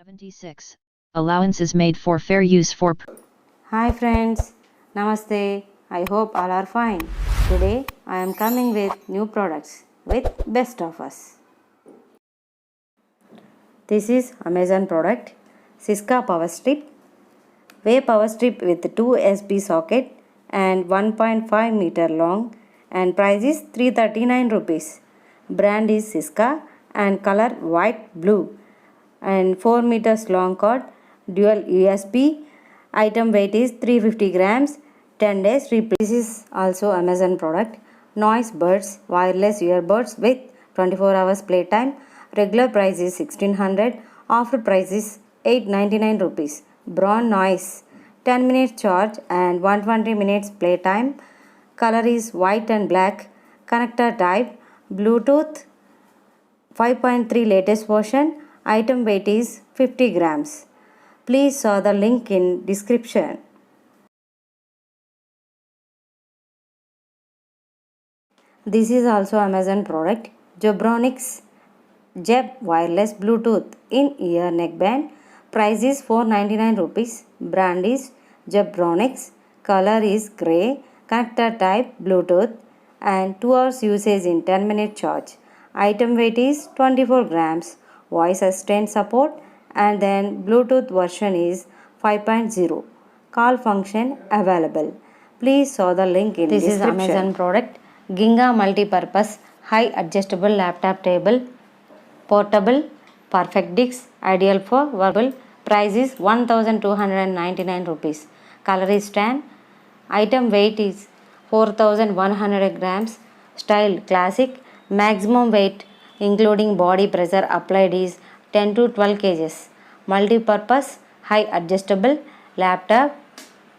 76. Allowance is made for fair use for. Hi friends, Namaste. I hope all are fine. Today I am coming with new products with best offers. This is Amazon product Siska Power Strip. Way Power Strip with 2 USB socket and 1.5 meter long and price is 339 rupees. Brand is Siska and color white blue and 4 meters long cord, dual USB. Item weight is 350 grams, 10 days replace. This is also Amazon product. Noise Buds wireless earbuds with 24 hours playtime. Regular price is 1600, offer price is 899 rupees. Braun Noise 10 minutes charge and 120 minutes playtime. Color is white and black. Connector type Bluetooth 5.3 latest version. Item weight is 50 grams. Please saw the link in description. This is also Amazon product Jabronix Jeb wireless Bluetooth in ear neckband. Price is 499 rupees. Brand is Jabronix. Color is grey. Connector type Bluetooth and 2 hours usage in 10 minute charge. Item weight is 24 grams. Voice assistant support and then Bluetooth version is 5.0. Call function available. Please saw the link in description. This is Amazon product Ginga multi-purpose high adjustable laptop table. Portable, perfect disc, ideal for verbal. Price is 1299 rupees. Color is tan. Item weight is 4100 grams. Style classic. Maximum weight including body pressure applied is 10 to 12 kgs. Multi-purpose, high adjustable laptop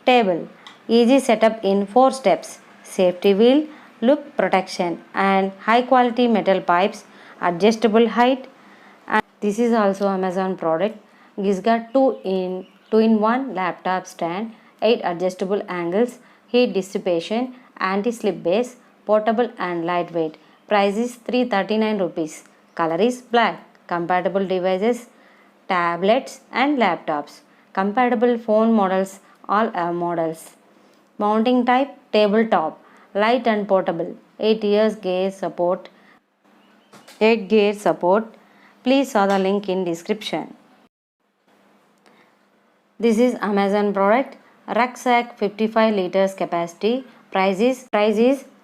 table. Easy setup in 4 steps. Safety wheel, look protection and high quality metal pipes. Adjustable height. And this is also Amazon product. This got 2-in-1 laptop stand, 8 adjustable angles, heat dissipation, anti-slip base, portable and lightweight. Price is 339 rupees. Color is black. Compatible devices, tablets and laptops. Compatible phone models, all models. Mounting type tabletop, light and portable. 8 years gear support. 8 gear support. Please saw the link in description. This is Amazon product rucksack 55 liters capacity. Price is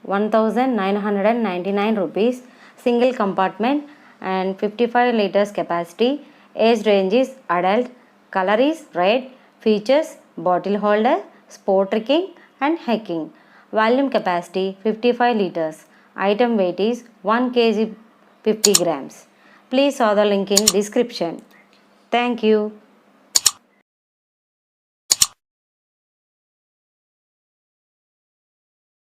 1999 rupees. Single compartment and 55 liters capacity. Age range is adult. Color is red. Features bottle holder, sport trekking and hiking. Volume capacity 55 liters. Item weight is 1 kg 50 grams. Please saw the link in description. Thank you.